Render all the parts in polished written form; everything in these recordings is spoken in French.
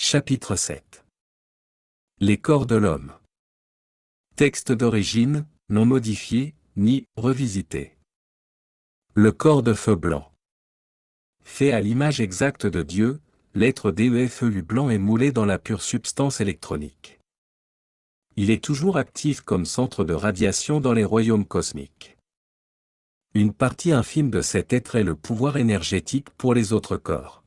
Chapitre 7. Les corps de l'homme. Texte d'origine, non modifié, ni revisité. Le corps de feu blanc. Fait à l'image exacte de Dieu, l'être DEFEU blanc est moulé dans la pure substance électronique. Il est toujours actif comme centre de radiation dans les royaumes cosmiques. Une partie infime de cet être est le pouvoir énergétique pour les autres corps.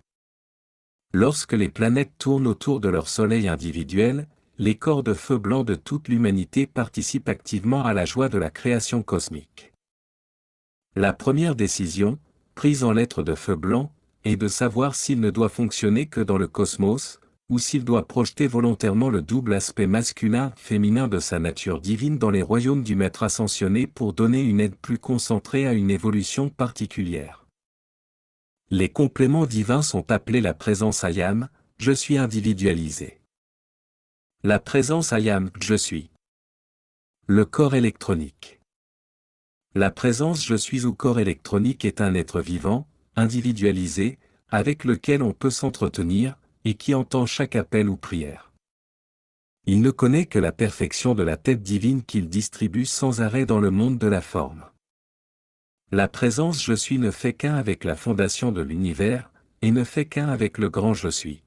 Lorsque les planètes tournent autour de leur soleil individuel, les corps de feu blanc de toute l'humanité participent activement à la joie de la création cosmique. La première décision, prise en l'être de feu blanc, est de savoir s'il ne doit fonctionner que dans le cosmos, ou s'il doit projeter volontairement le double aspect masculin-féminin de sa nature divine dans les royaumes du Maître ascensionné pour donner une aide plus concentrée à une évolution particulière. Les compléments divins sont appelés la présence Ayam, je suis individualisé. La présence Ayam, je suis. Le corps électronique. La présence je suis ou corps électronique est un être vivant, individualisé, avec lequel on peut s'entretenir, et qui entend chaque appel ou prière. Il ne connaît que la perfection de la tête divine qu'il distribue sans arrêt dans le monde de la forme. La présence je suis ne fait qu'un avec la fondation de l'univers, et ne fait qu'un avec le grand je suis.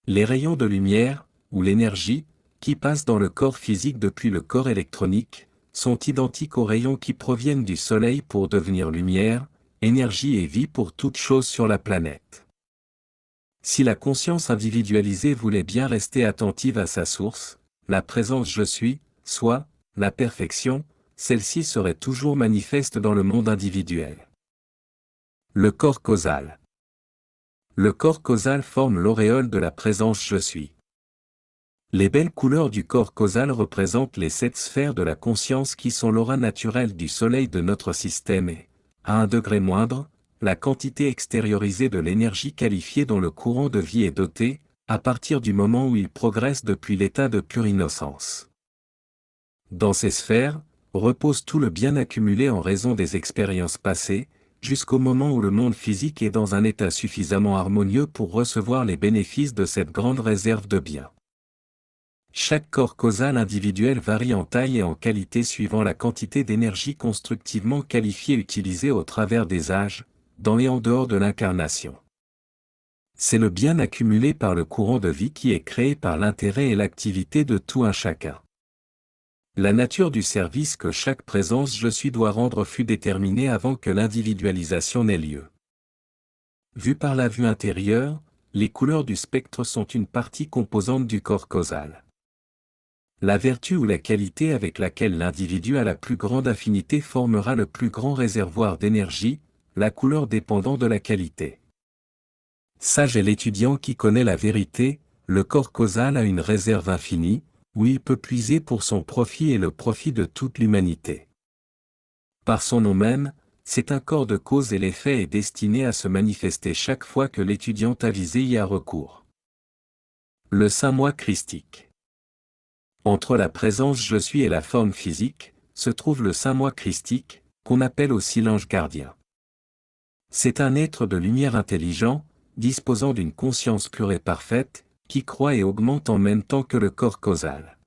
Les rayons de lumière, ou l'énergie, qui passent dans le corps physique depuis le corps électronique, sont identiques aux rayons qui proviennent du Soleil pour devenir lumière, énergie et vie pour toute chose sur la planète. Si la conscience individualisée voulait bien rester attentive à sa source, la présence je suis, soit, la perfection, celle-ci serait toujours manifeste dans le monde individuel. Le corps causal. Le corps causal forme l'auréole de la présence je suis. Les belles couleurs du corps causal représentent les 7 sphères de la conscience qui sont l'aura naturelle du Soleil de notre système et, à un degré moindre, la quantité extériorisée de l'énergie qualifiée dont le courant de vie est doté, à partir du moment où il progresse depuis l'état de pure innocence. Dans ces sphères, repose tout le bien accumulé en raison des expériences passées, jusqu'au moment où le monde physique est dans un état suffisamment harmonieux pour recevoir les bénéfices de cette grande réserve de biens. Chaque corps causal individuel varie en taille et en qualité suivant la quantité d'énergie constructivement qualifiée utilisée au travers des âges, dans et en dehors de l'incarnation. C'est le bien accumulé par le courant de vie qui est créé par l'intérêt et l'activité de tout un chacun. La nature du service que chaque présence je suis doit rendre fut déterminée avant que l'individualisation n'ait lieu. Vu par la vue intérieure, les couleurs du spectre sont une partie composante du corps causal. La vertu ou la qualité avec laquelle l'individu a la plus grande affinité formera le plus grand réservoir d'énergie, la couleur dépendant de la qualité. Sage est l'étudiant qui connaît la vérité, le corps causal a une réserve infinie, où il peut puiser pour son profit et le profit de toute l'humanité. Par son nom même, c'est un corps de cause et l'effet est destiné à se manifester chaque fois que l'étudiant avisé y a recours. Le Saint-Moi christique. Entre la présence je suis et la forme physique, se trouve le Saint-Moi christique, qu'on appelle aussi l'ange gardien. C'est un être de lumière intelligent, disposant d'une conscience pure et parfaite, qui croît et augmente en même temps que le corps causal.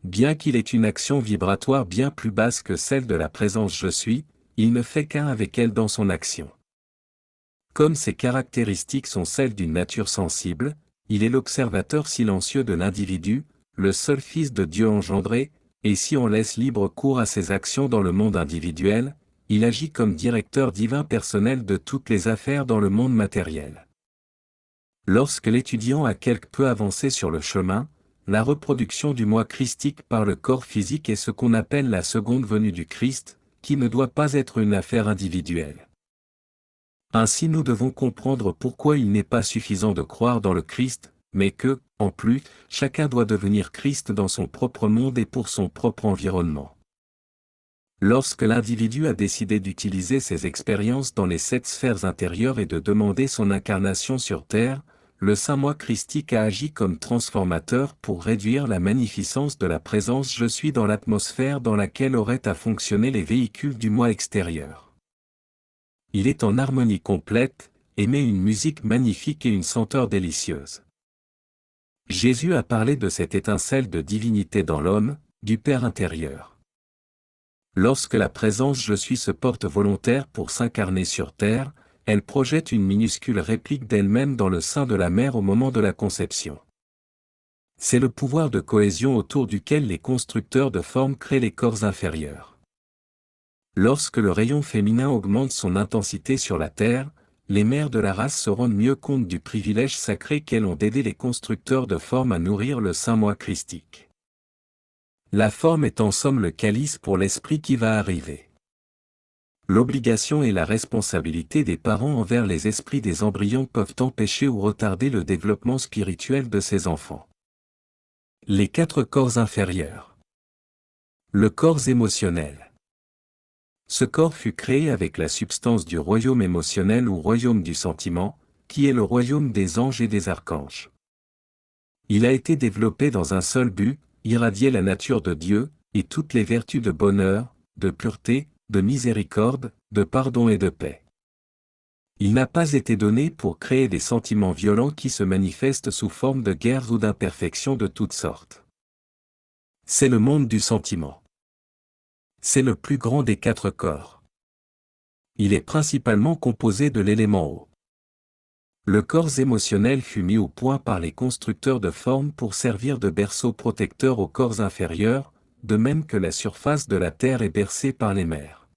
Bien qu'il ait une action vibratoire bien plus basse que celle de la présence je suis, il ne fait qu'un avec elle dans son action. Comme ses caractéristiques sont celles d'une nature sensible, il est l'observateur silencieux de l'individu, le seul Fils de Dieu engendré, et si on laisse libre cours à ses actions dans le monde individuel, il agit comme directeur divin personnel de toutes les affaires dans le monde matériel. Lorsque l'étudiant a quelque peu avancé sur le chemin, la reproduction du moi christique par le corps physique est ce qu'on appelle la seconde venue du Christ, qui ne doit pas être une affaire individuelle. Ainsi nous devons comprendre pourquoi il n'est pas suffisant de croire dans le Christ, mais que, en plus, chacun doit devenir Christ dans son propre monde et pour son propre environnement. Lorsque l'individu a décidé d'utiliser ses expériences dans les 7 sphères intérieures et de demander son incarnation sur Terre, le Saint-Moi christique a agi comme transformateur pour réduire la magnificence de la présence je suis dans l'atmosphère dans laquelle auraient à fonctionner les véhicules du moi extérieur. Il est en harmonie complète, émet une musique magnifique et une senteur délicieuse. Jésus a parlé de cette étincelle de divinité dans l'homme, du Père intérieur. Lorsque la présence Je suis se porte volontaire pour s'incarner sur terre, elle projette une minuscule réplique d'elle-même dans le sein de la mère au moment de la conception. C'est le pouvoir de cohésion autour duquel les constructeurs de formes créent les corps inférieurs. Lorsque le rayon féminin augmente son intensité sur la Terre, les mères de la race se rendent mieux compte du privilège sacré qu'elles ont d'aider les constructeurs de formes à nourrir le saint moi christique. La forme est en somme le calice pour l'esprit qui va arriver. L'obligation et la responsabilité des parents envers les esprits des embryons peuvent empêcher ou retarder le développement spirituel de ces enfants. Les 4 corps inférieurs. Le corps émotionnel. Ce corps fut créé avec la substance du royaume émotionnel ou royaume du sentiment, qui est le royaume des anges et des archanges. Il a été développé dans un seul but, irradier la nature de Dieu, et toutes les vertus de bonheur, de pureté, de miséricorde, de pardon et de paix. Il n'a pas été donné pour créer des sentiments violents qui se manifestent sous forme de guerres ou d'imperfections de toutes sortes. C'est le monde du sentiment. C'est le plus grand des 4 corps. Il est principalement composé de l'élément eau. Le corps émotionnel fut mis au point par les constructeurs de formes pour servir de berceau protecteur aux corps inférieurs, de même que la surface de la Terre est bercée par les mers.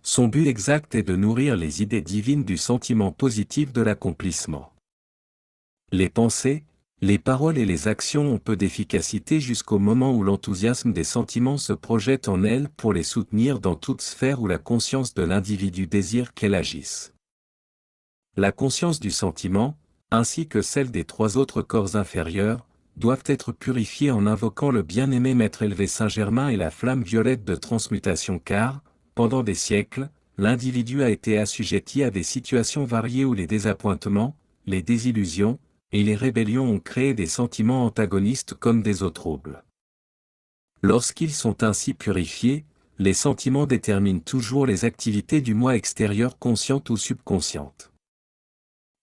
Son but exact est de nourrir les idées divines du sentiment positif de l'accomplissement. Les pensées, les paroles et les actions ont peu d'efficacité jusqu'au moment où l'enthousiasme des sentiments se projette en elles pour les soutenir dans toute sphère où la conscience de l'individu désire qu'elle agisse. La conscience du sentiment, ainsi que celle des 3 autres corps inférieurs, doivent être purifiées en invoquant le bien-aimé Maître élevé Saint-Germain et la flamme violette de transmutation car, pendant des siècles, l'individu a été assujetti à des situations variées où les désappointements, les désillusions, et les rébellions ont créé des sentiments antagonistes comme des eaux troubles. Lorsqu'ils sont ainsi purifiés, les sentiments déterminent toujours les activités du moi extérieur consciente ou subconsciente.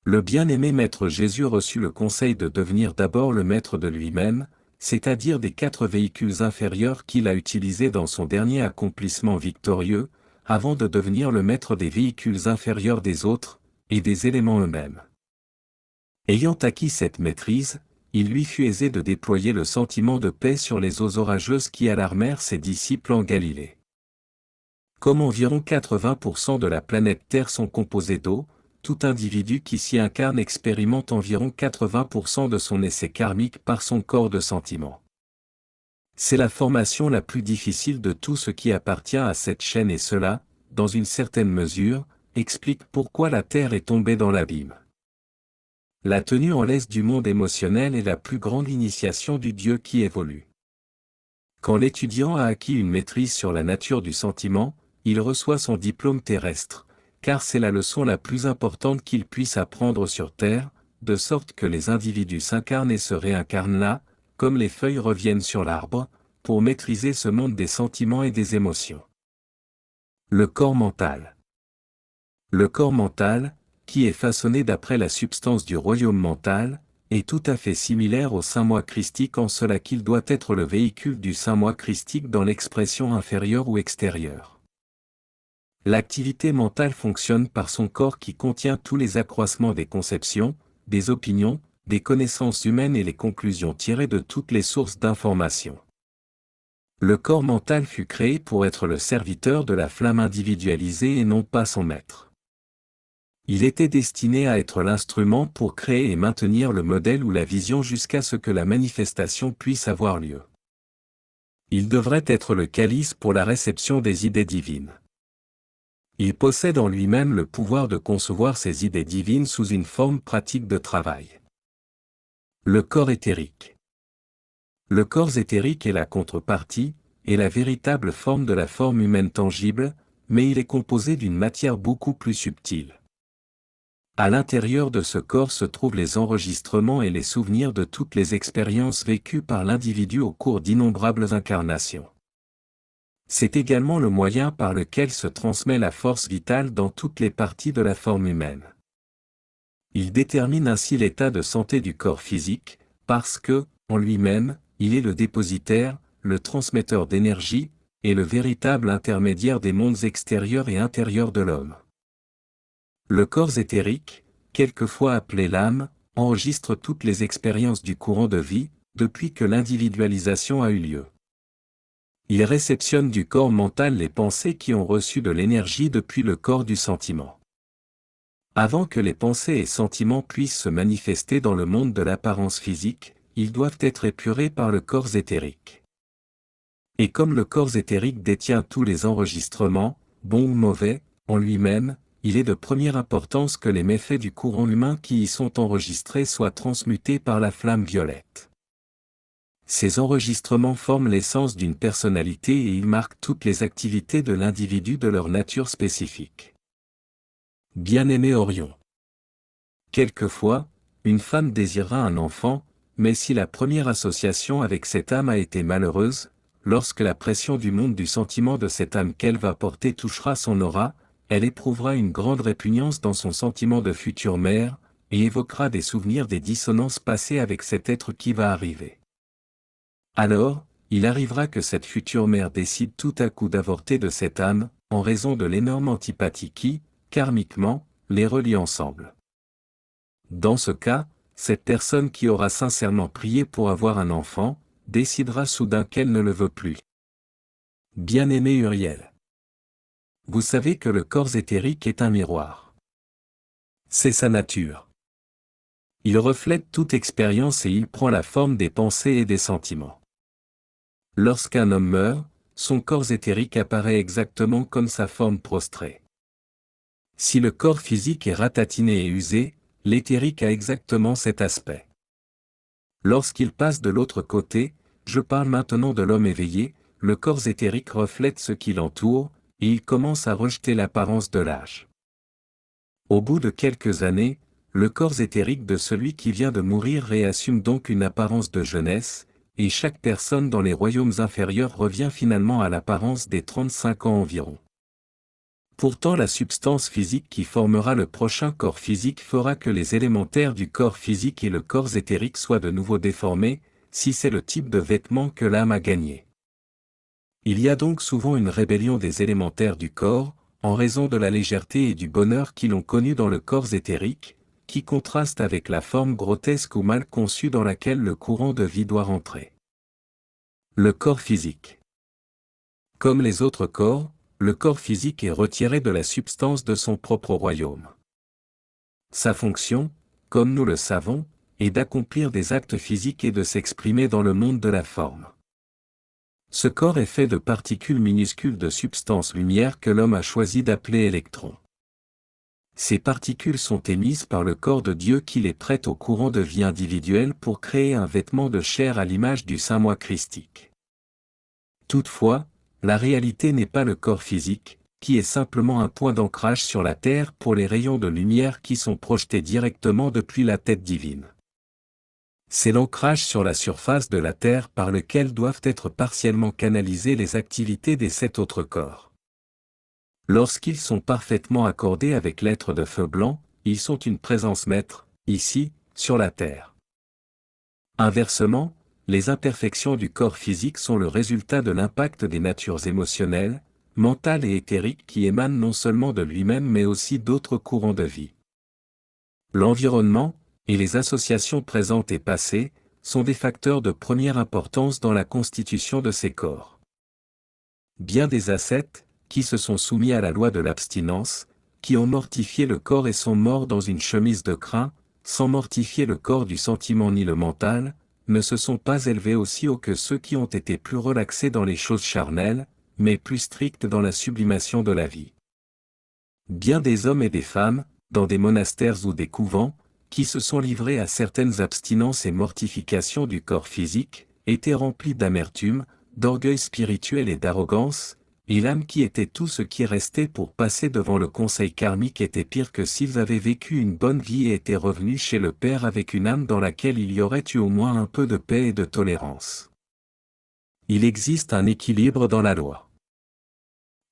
Le bien-aimé Maître Jésus reçut le conseil de devenir d'abord le maître de lui-même, c'est-à-dire des 4 véhicules inférieurs qu'il a utilisés dans son dernier accomplissement victorieux, avant de devenir le maître des véhicules inférieurs des autres, et des éléments eux-mêmes. Ayant acquis cette maîtrise, il lui fut aisé de déployer le sentiment de paix sur les eaux orageuses qui alarmèrent ses disciples en Galilée. Comme environ 80% de la planète Terre sont composés d'eau, tout individu qui s'y incarne expérimente environ 80% de son essai karmique par son corps de sentiment. C'est la formation la plus difficile de tout ce qui appartient à cette chaîne et cela, dans une certaine mesure, explique pourquoi la Terre est tombée dans l'abîme. La tenue en laisse du monde émotionnel est la plus grande initiation du Dieu qui évolue. Quand l'étudiant a acquis une maîtrise sur la nature du sentiment, il reçoit son diplôme terrestre, car c'est la leçon la plus importante qu'il puisse apprendre sur Terre, de sorte que les individus s'incarnent et se réincarnent là, comme les feuilles reviennent sur l'arbre, pour maîtriser ce monde des sentiments et des émotions. Le corps mental. Le corps mental, qui est façonné d'après la substance du royaume mental, est tout à fait similaire au Saint-Moi christique en cela qu'il doit être le véhicule du Saint-Moi christique dans l'expression inférieure ou extérieure. L'activité mentale fonctionne par son corps qui contient tous les accroissements des conceptions, des opinions, des connaissances humaines et les conclusions tirées de toutes les sources d'information. Le corps mental fut créé pour être le serviteur de la flamme individualisée et non pas son maître. Il était destiné à être l'instrument pour créer et maintenir le modèle ou la vision jusqu'à ce que la manifestation puisse avoir lieu. Il devrait être le calice pour la réception des idées divines. Il possède en lui-même le pouvoir de concevoir ces idées divines sous une forme pratique de travail. Le corps éthérique. Le corps éthérique est la contrepartie, et la véritable forme de la forme humaine tangible, mais il est composé d'une matière beaucoup plus subtile. À l'intérieur de ce corps se trouvent les enregistrements et les souvenirs de toutes les expériences vécues par l'individu au cours d'innombrables incarnations. C'est également le moyen par lequel se transmet la force vitale dans toutes les parties de la forme humaine. Il détermine ainsi l'état de santé du corps physique, parce que, en lui-même, il est le dépositaire, le transmetteur d'énergie, et le véritable intermédiaire des mondes extérieurs et intérieurs de l'homme. Le corps éthérique, quelquefois appelé l'âme, enregistre toutes les expériences du courant de vie, depuis que l'individualisation a eu lieu. Il réceptionne du corps mental les pensées qui ont reçu de l'énergie depuis le corps du sentiment. Avant que les pensées et sentiments puissent se manifester dans le monde de l'apparence physique, ils doivent être épurés par le corps éthérique. Et comme le corps éthérique détient tous les enregistrements, bons ou mauvais, en lui-même, il est de première importance que les méfaits du courant humain qui y sont enregistrés soient transmutés par la flamme violette. Ces enregistrements forment l'essence d'une personnalité et ils marquent toutes les activités de l'individu de leur nature spécifique. Bien-aimé Orion. Quelquefois, une femme désirera un enfant, mais si la première association avec cette âme a été malheureuse, lorsque la pression du monde du sentiment de cette âme qu'elle va porter touchera son aura, elle éprouvera une grande répugnance dans son sentiment de future mère, et évoquera des souvenirs des dissonances passées avec cet être qui va arriver. Alors, il arrivera que cette future mère décide tout à coup d'avorter de cette âme, en raison de l'énorme antipathie qui, karmiquement, les relie ensemble. Dans ce cas, cette personne qui aura sincèrement prié pour avoir un enfant, décidera soudain qu'elle ne le veut plus. Bien-aimé Uriel. Vous savez que le corps éthérique est un miroir. C'est sa nature. Il reflète toute expérience et il prend la forme des pensées et des sentiments. Lorsqu'un homme meurt, son corps éthérique apparaît exactement comme sa forme prostrée. Si le corps physique est ratatiné et usé, l'éthérique a exactement cet aspect. Lorsqu'il passe de l'autre côté, je parle maintenant de l'homme éveillé, le corps éthérique reflète ce qui l'entoure, et il commence à rejeter l'apparence de l'âge. Au bout de quelques années, le corps éthérique de celui qui vient de mourir réassume donc une apparence de jeunesse, et chaque personne dans les royaumes inférieurs revient finalement à l'apparence des 35 ans environ. Pourtant la substance physique qui formera le prochain corps physique fera que les élémentaires du corps physique et le corps éthérique soient de nouveau déformés, si c'est le type de vêtement que l'âme a gagné. Il y a donc souvent une rébellion des élémentaires du corps, en raison de la légèreté et du bonheur qu'ils ont connu dans le corps éthérique, qui contraste avec la forme grotesque ou mal conçue dans laquelle le courant de vie doit rentrer. Le corps physique. Comme les autres corps, le corps physique est retiré de la substance de son propre royaume. Sa fonction, comme nous le savons, est d'accomplir des actes physiques et de s'exprimer dans le monde de la forme. Ce corps est fait de particules minuscules de substance lumière que l'homme a choisi d'appeler électrons. Ces particules sont émises par le corps de Dieu qui les prête au courant de vie individuel pour créer un vêtement de chair à l'image du Saint-Moi christique. Toutefois, la réalité n'est pas le corps physique, qui est simplement un point d'ancrage sur la Terre pour les rayons de lumière qui sont projetés directement depuis la tête divine. C'est l'ancrage sur la surface de la Terre par lequel doivent être partiellement canalisées les activités des 7 autres corps. Lorsqu'ils sont parfaitement accordés avec l'être de feu blanc, ils sont une présence maître, ici, sur la Terre. Inversement, les imperfections du corps physique sont le résultat de l'impact des natures émotionnelles, mentales et éthériques qui émanent non seulement de lui-même mais aussi d'autres courants de vie. L'environnement, et les associations présentes et passées, sont des facteurs de première importance dans la constitution de ces corps. Bien des ascètes, qui se sont soumis à la loi de l'abstinence, qui ont mortifié le corps et sont morts dans une chemise de crin, sans mortifier le corps du sentiment ni le mental, ne se sont pas élevés aussi haut que ceux qui ont été plus relaxés dans les choses charnelles, mais plus stricts dans la sublimation de la vie. Bien des hommes et des femmes, dans des monastères ou des couvents, qui se sont livrés à certaines abstinences et mortifications du corps physique, étaient remplis d'amertume, d'orgueil spirituel et d'arrogance, et l'âme qui était tout ce qui restait pour passer devant le conseil karmique était pire que s'ils avaient vécu une bonne vie et étaient revenus chez le Père avec une âme dans laquelle il y aurait eu au moins un peu de paix et de tolérance. Il existe un équilibre dans la loi.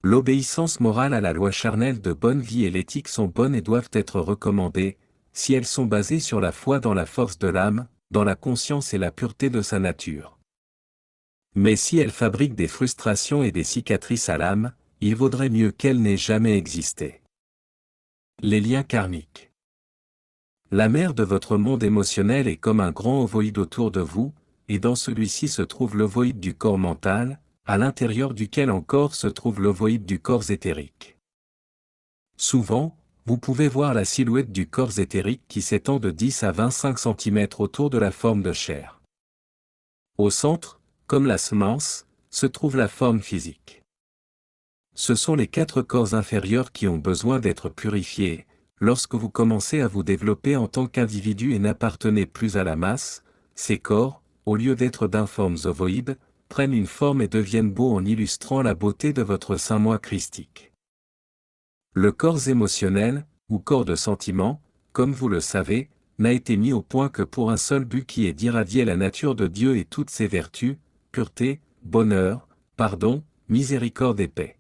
L'obéissance morale à la loi charnelle de bonne vie et l'éthique sont bonnes et doivent être recommandées, si elles sont basées sur la foi dans la force de l'âme, dans la conscience et la pureté de sa nature. Mais si elle fabrique des frustrations et des cicatrices à l'âme, il vaudrait mieux qu'elle n'ait jamais existé. Les liens karmiques. La mer de votre monde émotionnel est comme un grand ovoïde autour de vous, et dans celui-ci se trouve l'ovoïde du corps mental, à l'intérieur duquel encore se trouve l'ovoïde du corps éthérique. Souvent, vous pouvez voir la silhouette du corps éthérique qui s'étend de 10 à 25 cm autour de la forme de chair. Au centre, comme la semence, se trouve la forme physique. Ce sont les 4 corps inférieurs qui ont besoin d'être purifiés. Lorsque vous commencez à vous développer en tant qu'individu et n'appartenez plus à la masse, ces corps, au lieu d'être d'informes ovoïdes, prennent une forme et deviennent beaux en illustrant la beauté de votre saint moi christique. Le corps émotionnel, ou corps de sentiment, comme vous le savez, n'a été mis au point que pour un seul but qui est d'irradier la nature de Dieu et toutes ses vertus, pureté, bonheur, pardon, miséricorde et paix.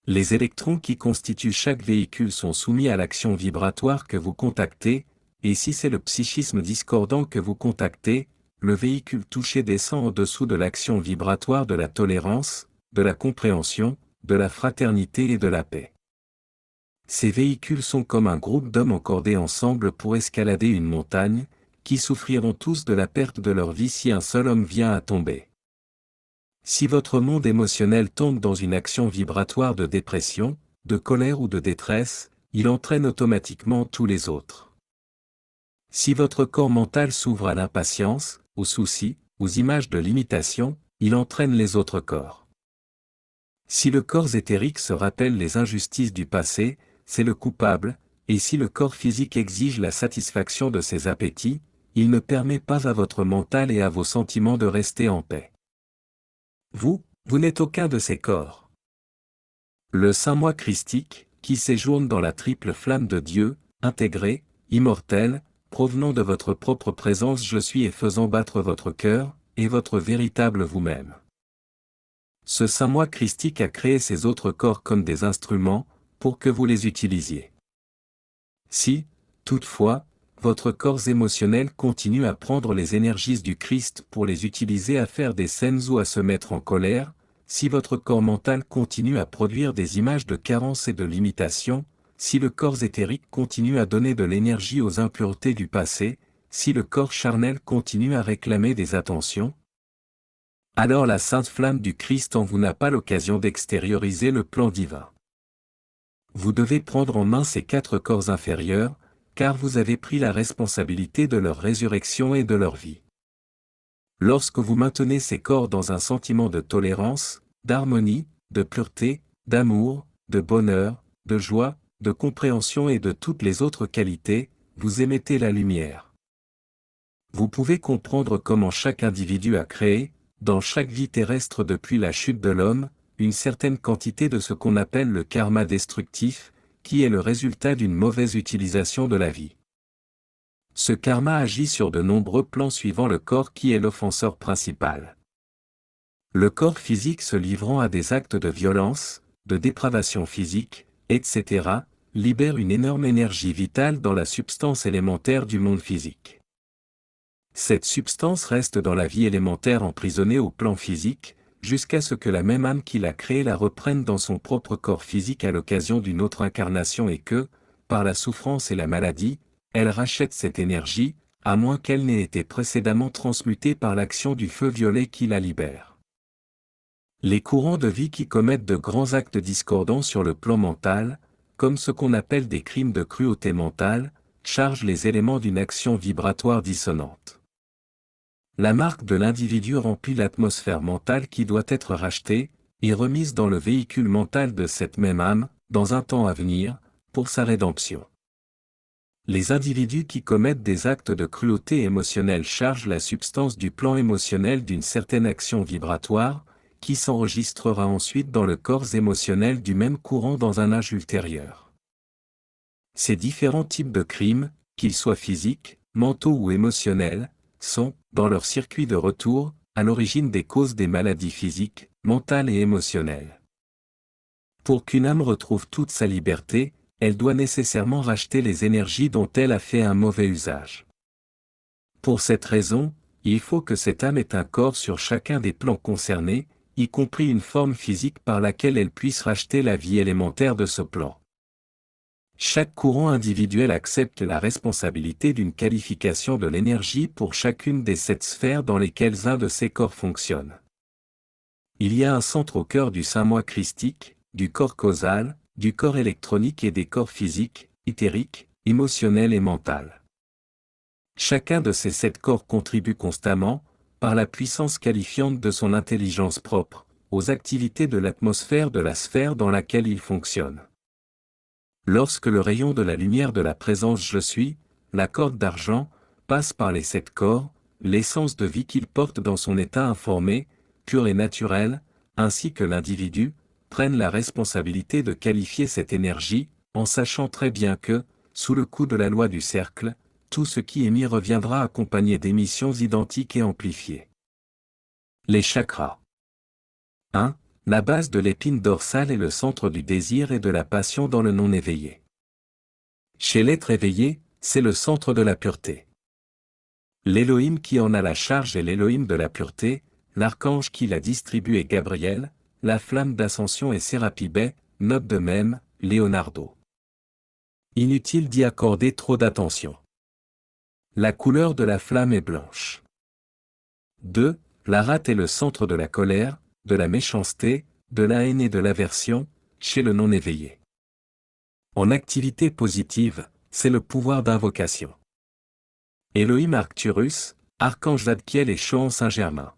Les électrons qui constituent chaque véhicule sont soumis à l'action vibratoire que vous contactez, et si c'est le psychisme discordant que vous contactez, le véhicule touché descend au-dessous de l'action vibratoire de la tolérance, de la compréhension, de la fraternité et de la paix. Ces véhicules sont comme un groupe d'hommes encordés ensemble pour escalader une montagne, qui souffriront tous de la perte de leur vie si un seul homme vient à tomber. Si votre monde émotionnel tombe dans une action vibratoire de dépression, de colère ou de détresse, il entraîne automatiquement tous les autres. Si votre corps mental s'ouvre à l'impatience, aux soucis, aux images de limitation, il entraîne les autres corps. Si le corps éthérique se rappelle les injustices du passé, c'est le coupable, et si le corps physique exige la satisfaction de ses appétits, il ne permet pas à votre mental et à vos sentiments de rester en paix. Vous n'êtes aucun de ces corps. Le saint moi christique, qui séjourne dans la triple flamme de Dieu, intégré, immortel, provenant de votre propre présence je suis et faisant battre votre cœur, est votre véritable vous-même. Ce saint moi christique a créé ces autres corps comme des instruments, pour que vous les utilisiez. Si, toutefois, votre corps émotionnel continue à prendre les énergies du Christ pour les utiliser à faire des scènes ou à se mettre en colère, si votre corps mental continue à produire des images de carence et de limitation, si le corps éthérique continue à donner de l'énergie aux impuretés du passé, si le corps charnel continue à réclamer des attentions, alors la sainte flamme du Christ en vous n'a pas l'occasion d'extérioriser le plan divin. Vous devez prendre en main ces 4 corps inférieurs, car vous avez pris la responsabilité de leur résurrection et de leur vie. Lorsque vous maintenez ces corps dans un sentiment de tolérance, d'harmonie, de pureté, d'amour, de bonheur, de joie, de compréhension et de toutes les autres qualités, vous émettez la lumière. Vous pouvez comprendre comment chaque individu a créé, dans chaque vie terrestre depuis la chute de l'homme, une certaine quantité de ce qu'on appelle le karma destructif, qui est le résultat d'une mauvaise utilisation de la vie. Ce karma agit sur de nombreux plans suivant le corps qui est l'offenseur principal. Le corps physique se livrant à des actes de violence, de dépravation physique, etc., libère une énorme énergie vitale dans la substance élémentaire du monde physique. Cette substance reste dans la vie élémentaire emprisonnée au plan physique, jusqu'à ce que la même âme qui l'a créée la reprenne dans son propre corps physique à l'occasion d'une autre incarnation et que, par la souffrance et la maladie, elle rachète cette énergie, à moins qu'elle n'ait été précédemment transmutée par l'action du feu violet qui la libère. Les courants de vie qui commettent de grands actes discordants sur le plan mental, comme ce qu'on appelle des crimes de cruauté mentale, chargent les éléments d'une action vibratoire dissonante. La marque de l'individu remplit l'atmosphère mentale qui doit être rachetée, et remise dans le véhicule mental de cette même âme, dans un temps à venir, pour sa rédemption. Les individus qui commettent des actes de cruauté émotionnelle chargent la substance du plan émotionnel d'une certaine action vibratoire, qui s'enregistrera ensuite dans le corps émotionnel du même courant dans un âge ultérieur. Ces différents types de crimes, qu'ils soient physiques, mentaux ou émotionnels, sont, dans leur circuit de retour, à l'origine des causes des maladies physiques, mentales et émotionnelles. Pour qu'une âme retrouve toute sa liberté, elle doit nécessairement racheter les énergies dont elle a fait un mauvais usage. Pour cette raison, il faut que cette âme ait un corps sur chacun des plans concernés, y compris une forme physique par laquelle elle puisse racheter la vie élémentaire de ce plan. Chaque courant individuel accepte la responsabilité d'une qualification de l'énergie pour chacune des 7 sphères dans lesquelles un de ces corps fonctionne. Il y a un centre au cœur du Saint-Moi christique, du corps causal, du corps électronique et des corps physiques, éthériques, émotionnels et mental. Chacun de ces 7 corps contribue constamment, par la puissance qualifiante de son intelligence propre, aux activités de l'atmosphère de la sphère dans laquelle il fonctionne. Lorsque le rayon de la lumière de la présence Je suis, la corde d'argent, passe par les 7 corps, l'essence de vie qu'il porte dans son état informé, pur et naturel, ainsi que l'individu, prennent la responsabilité de qualifier cette énergie, en sachant très bien que, sous le coup de la loi du cercle, tout ce qui est mis reviendra accompagné d'émissions identiques et amplifiées. Les chakras. 1. La base de l'épine dorsale est le centre du désir et de la passion dans le non-éveillé. Chez l'être éveillé, c'est le centre de la pureté. L'Élohim qui en a la charge est l'Élohim de la pureté, l'archange qui la distribue est Gabriel, la flamme d'ascension est Sérapibet, note de même, Leonardo. Inutile d'y accorder trop d'attention. La couleur de la flamme est blanche. 2. La rate est le centre de la colère, de la méchanceté, de la haine et de l'aversion, chez le non-éveillé. En activité positive, c'est le pouvoir d'invocation. Elohim Arcturus, Archange Zadkiel et Choan Saint-Germain.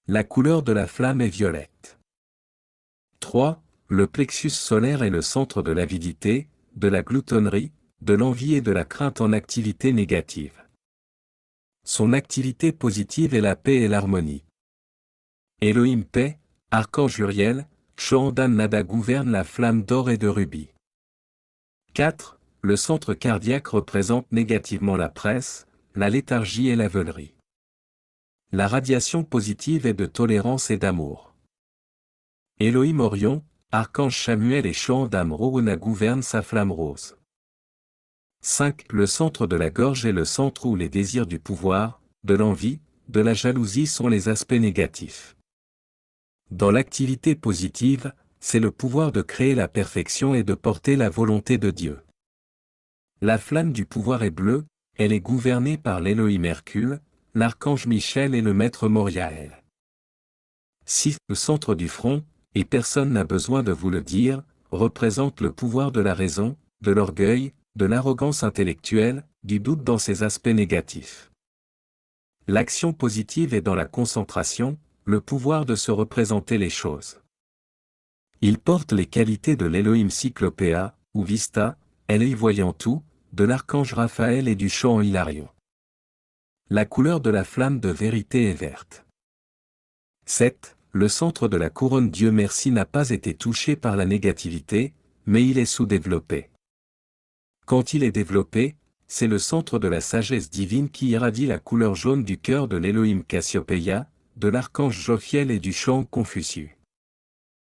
La couleur de la flamme est violette. 3. Le plexus solaire est le centre de l'avidité, de la gloutonnerie, de l'envie et de la crainte en activité négative. Son activité positive est la paix et l'harmonie. Elohim paix, Archange Uriel, Choandan Nada gouverne la flamme d'or et de rubis. 4. Le centre cardiaque représente négativement la presse, la léthargie et l'aveulerie. La radiation positive est de tolérance et d'amour. Elohim Orion, Archange Chamuel et Choandam Rohona gouverne sa flamme rose. 5. Le centre de la gorge est le centre où les désirs du pouvoir, de l'envie, de la jalousie sont les aspects négatifs. Dans l'activité positive, c'est le pouvoir de créer la perfection et de porter la volonté de Dieu. La flamme du pouvoir est bleue, elle est gouvernée par l'Élohim Hercule, l'archange Michel et le maître Moriaël. 6. Le centre du front, et personne n'a besoin de vous le dire, représente le pouvoir de la raison, de l'orgueil, de l'arrogance intellectuelle, du doute dans ses aspects négatifs. L'action positive est dans la concentration, le pouvoir de se représenter les choses. Il porte les qualités de l'Élohim Cyclopéa, ou Vista, elle y voyant tout, de l'archange Raphaël et du Choan Hilarion. La couleur de la flamme de vérité est verte. 7. Le centre de la couronne Dieu merci n'a pas été touché par la négativité, mais il est sous-développé. Quand il est développé, c'est le centre de la sagesse divine qui irradie la couleur jaune du cœur de l'Élohim Cassiopéia, de l'archange Jophiel et du Choan Confucius.